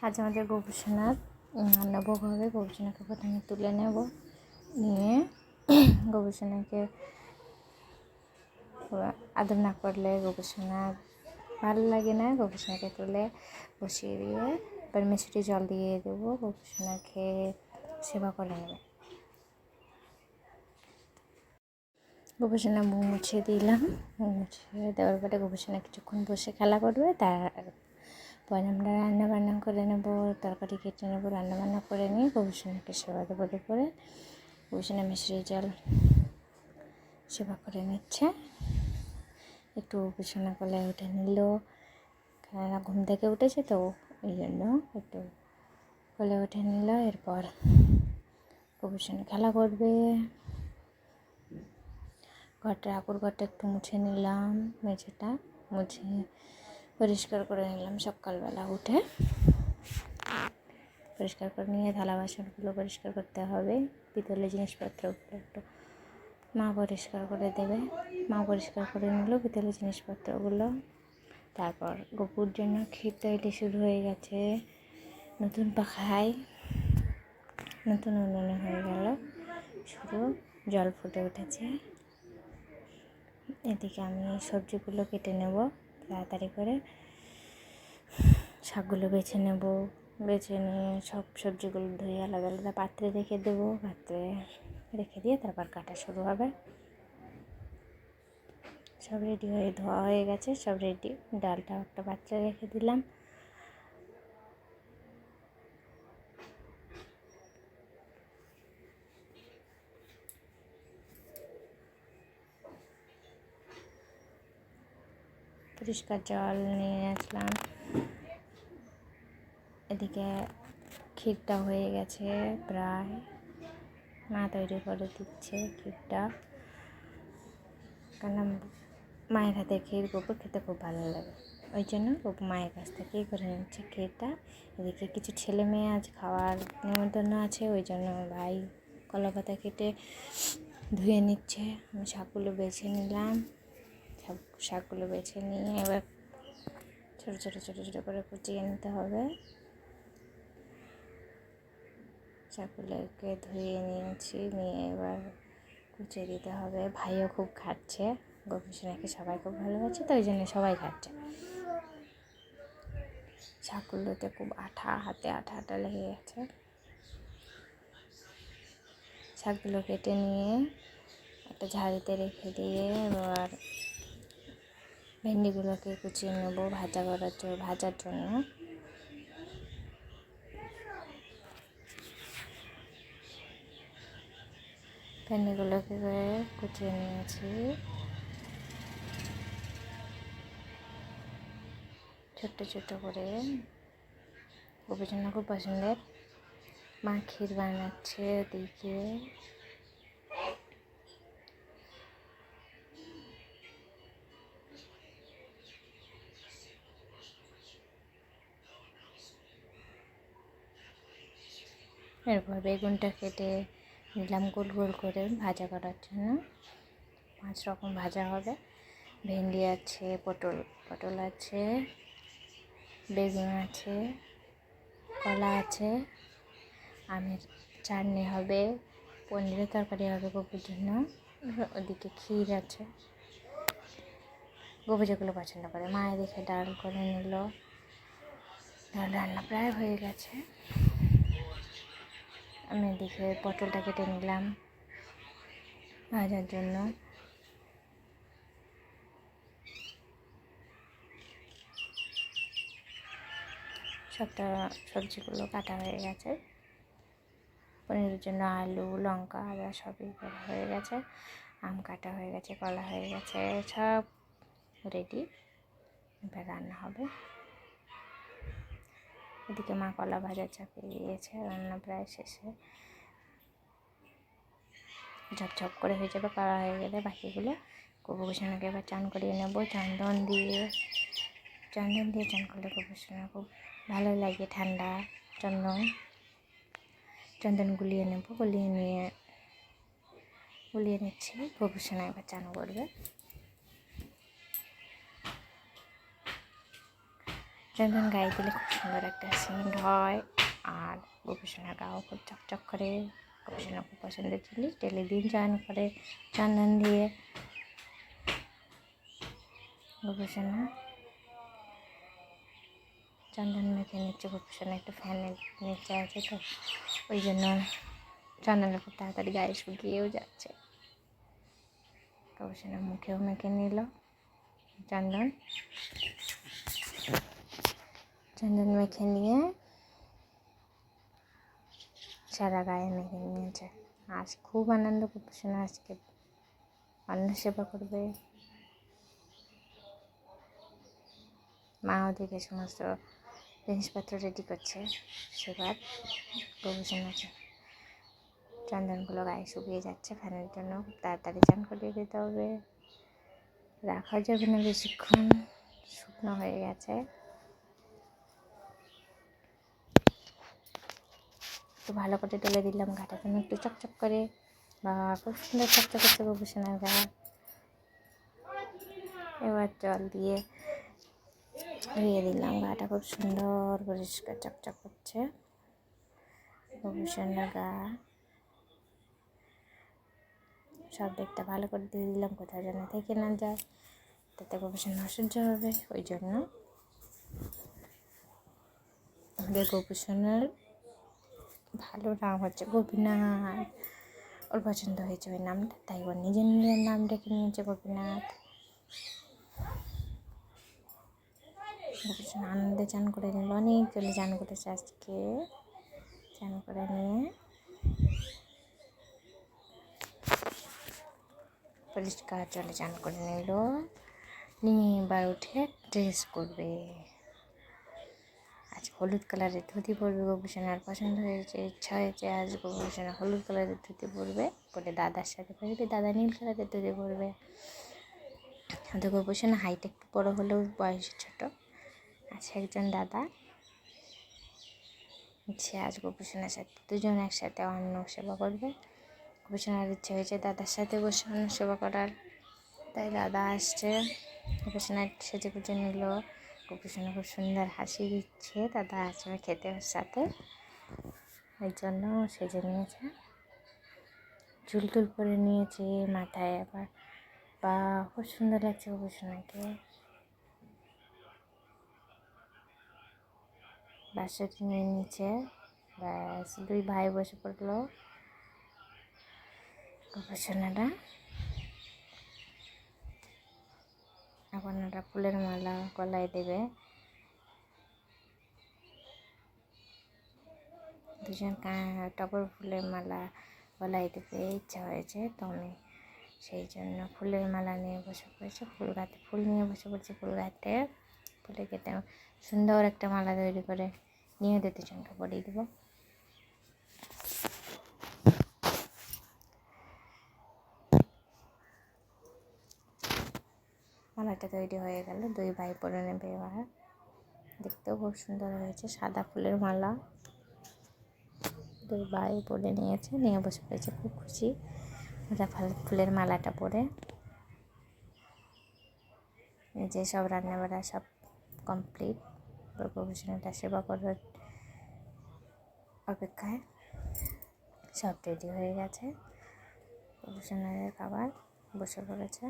আজ আমাদের গবেষণার রান্নাভোগ হবে। গবেষণাকে প্রথমে তুলে নেব, নিয়ে গবেষণাকে আদর না করলে গবেষণা ভালো লাগে না। গবেষণাকে তুলে বসিয়ে দিয়ে এবার মিষ্টি জল দিয়ে দেবো। গবেষণাকে সেবা করে নেবে। গবেষণা মুখ মুছিয়ে দিলাম। মুখ মুছিয়ে দেওয়ার পরে গবেষণা কিছুক্ষণ বসে খেলা করবে। তারপর আমরা রান্নাবান্না করে নেব, তরকারি কেটে নেব, রান্নাবান্না করে নিয়ে গবেষণাকে সেবা দেবো। দুপুরে গবেষণা মিশ্রি জল সেবা করে নিচ্ছে। একটু গবেষণা কোলে উঠে নিল, কেননা ঘুম থেকে উঠেছে তো ওই জন্য একটু কোলে উঠে নিল। এরপর গবেষণা খেলা করবে। ঘরটা একটু মুছে নিলাম, মেঝেটা মুছে পরিষ্কার করে নিলাম। সকালবেলা উঠে পরিষ্কার করে নিয়ে থালা বাসনগুলো পরিষ্কার করতে হবে। পিতলের জিনিসপত্রগুলো একটু মা পরিষ্কার করে দেবে। মা পরিষ্কার করে নিল পিতলের জিনিসপত্রগুলো। তারপর গপুর জন্য ক্ষীর তৈরি শুরু হয়ে গেছে। নতুন পাখায় নতুন উনুনে হয়ে গেল শুরু, জল ফুটে উঠেছে। এদিকে আমি সবজিগুলো কেটে নেব তাড়াতাড়ি করে। শাকগুলো বেছে নেব, বেছে নিয়ে সব সবজিগুলো ধুয়ে আলাদা আলাদা পাত্রে রেখে দেবো। পাত্রে রেখে দিয়ে তারপর কাটা শুরু হবে। সব রেডি হয়ে ধোয়া হয়ে গেছে, সব রেডি। ডালটাও একটা পাত্রে রেখে দিলাম। পরিষ্কার জল নিয়ে আসলাম। এদিকে ক্ষীরটা হয়ে গেছে প্রায়, মা তৈরি করে দিচ্ছে ক্ষীরটা। কারণ মায়ের হাতে ক্ষীর গপুর খেতে খুব ভালো লাগে, ওই জন্য গপু মায়ের কাছ থেকেই করে নিচ্ছে ক্ষীরটা। এদিকে কিছু ছেলে মেয়ে আজ খাওয়ার নিমন্ত্রণ আছে, ওই জন্য ভাই কলা পাতা কেটে ধুয়ে নিচ্ছে। আমি শাকগুলো বেছে নিলাম। শাকগুলো বেছে নিয়ে এবার ছোটো ছোটো ছোটো ছোটো করে কুচিয়ে নিতে হবে। শাকগুলোকে ধুয়ে নিয়েছি, নিয়ে এবার কুচিয়ে দিতে হবে। ভাইও খুব খাচ্ছে, গবেষণাকে সবাই খুব ভালোবাসে, তো ওই জন্য সবাই খাচ্ছে। শাকগুলোতে খুব হাতে আঠা লেগে গেছে। শাকগুলো কেটে নিয়ে একটা ঝাড়িতে রেখে দিয়ে এবার ভেন্ডিগুলোকে কুচিয়ে নেবো ভাজার জন্য। ভেন্ডিগুলোকে কুচিয়ে নিয়েছি ছোট্ট ছোট্ট করে। গবেষণা খুব পছন্দের। মা ক্ষীর বানাচ্ছে ওদিকে। এরপর বেগুনটা কেটে নিলাম গোল গোল করে ভাজা করার জন্য। 5 রকম ভাজা হবে। ভেন্ডি আছে, পটল আছে, বেগুন আছে, কলা আছে, আমের চাটনি হবে, পনিরের তরকারি হবে গপুর জন্য। ওদিকে ক্ষীর আছে। গপু যেগুলো পছন্দ করে। মা এদিকে ডাল করে নিল। ডাল রান্না প্রায় হয়ে গেছে। আমি এদিকে পটলটা কেটে নিলাম ভাজার জন্য। সবটা সবজিগুলো কাটা হয়ে গেছে। পনিরের জন্য আলু, লঙ্কা, আদা সবই কাটা হয়ে গেছে। আম কাটা হয়ে গেছে, কলা হয়ে গেছে, সব রেডি। এবার রান্না হবে। এদিকে মা কলা ভাজা চাপিয়ে দিয়েছে। রান্না প্রায় শেষে, ঝপঝপ করে হয়ে যাবে। করা হয়ে গেলে বাকিগুলো গবেষণাকে এবার চান করিয়ে নেব। চন্দন দিয়ে চান করলে গবেষণা খুব ভালো লাগে। ঠান্ডা চন্দন গুলিয়ে নেব। গুলিয়ে নিচ্ছি। গবেষণা এবার চান করবে। চন্দন গায়ে দিলে খুব সুন্দর একটা সেন্ট হয়, আর গোপীসোনার গাও খুব চকচক করে। গোপীসোনা খুব পছন্দের জিনিস, ডেলি দিন চয়ন করে চন্দন দিয়ে। গোপীসোনা চন্দন মেখে নিচ্ছে। গোপীসোনা একটু ফ্যানের নিচে আছে, তো ওই জন্য চন্দনটা খুব তাড়াতাড়ি গায়ে শুকিয়েও যাচ্ছে। গোপীসোনা মুখেও মেখে নিল চন্দন। চন্দন মেখে নিয়ে সারা গায়ে মেখে নিয়েছে। আজ খুব আনন্দ গোপীসোনা, আজকে অন্ন সেবা করবে। মা ওদিকে সমস্ত জিনিসপত্র রেডি করছে সেবার। গোপীসোনা চন্দনগুলো গায়ে শুকিয়ে যাচ্ছে ফ্যানের জন্য, খুব তাড়াতাড়ি চান করিয়ে দিতে হবে, রাখা যাবে না বেশিক্ষণ, শুকনো হয়ে গেছে। একটু ভালো করে তুলে দিলাম গাটা যেন একটু চকচক করে, বা খুব সুন্দর চকচক করছে গোপীসোনার গা। এবার জল দিয়ে ধুয়ে দিলাম, গাটা খুব সুন্দর পরিষ্কার চকচক করছে গোপীসোনার গা। সব দিকটা ভালো করে ধুয়ে দিলাম, কোথাও যেন থেকে না যায়, তাতে গোপীসোনা অসহ্য হবে। ওই জন্য আমাদের গোপীসোনার ভালো নাম হচ্ছে গোপীনাথ। ওর পছন্দ হয়েছে ওই নামটা, তাই ওর নিজের নিজের নাম রেখে নিয়েছে গোপীনাথ। গোপীসোনা আনন্দে চান করে নিল, অনেক জলে চান করেছে আজকে। চান করে নিয়ে পরিষ্কার জলে চান করে নিল, নিয়ে এবার উঠে ড্রেস করবে। আজ হলুদ কালারের ধুতি পরবে গোপীসোনার, পছন্দ হয়েছে, ইচ্ছা হয়েছে আজ গোপীসোনা হলুদ কালারের ধুতি পরবে। পরে দাদার সাথে পরবে, দাদা নীল কালারের ধুতি পরবে। তো গোপীসোনা হাইট একটু বড়ো হলেও বয়সে ছোটো আছে একজন দাদা, সে আজ গোপীসোনার সাথে দুজন একসাথে অন্ন সেবা করবে। গোপীসোনার ইচ্ছে হয়েছে দাদার সাথে বসে অন্ন সেবা করার, তাই দাদা আসছে। গোপীসোনা সেজে গুজে নিল, গোপীসোনা খুব সুন্দর হাসি দিচ্ছে, দাদা আসবে খেতে ওর সাথে, ওই জন্য সেজে নিয়েছে। চুল টুল পরে নিয়েছে, মাথায় আবার বা খুব সুন্দর লাগছে গোপীসোনাকে। বাসাটি নিয়ে নিচে, ব্যাস দুই ভাই বসে পড়লো। গোপীসোনারা এখন ওরা ফুলের মালা গলায় দেবে। দুজন টগর ফুলের মালা গলায় দেবে ইচ্ছা হয়েছে, তো আমি সেই জন্য ফুলের মালা নিয়ে বসে পড়েছে। ফুল গাঁথতে ফুল নিয়ে বসে পড়েছে, ফুল গাঁথতে ফুলে কেটে সুন্দর একটা মালা তৈরি করে নিয়ে দুজনকে পরিয়ে দেবো। মালাটা তৈরি হয়ে গেল, দুই ভাই পরে নেবে এবার। দেখতেও খুব সুন্দর হয়েছে, সাদা ফুলের মালা দুই ভাই পরে নিয়েছে, নিয়ে বসে পড়েছে, খুব খুশি ওরা ফুলের মালাটা পরে। যে সব রান্নাবাড়া সব কমপ্লিট, গোপীসোনাটা সেবা করার অপেক্ষায় সব রেডি হয়ে গেছে। গোপীসোনার খাবার বসে পড়েছে।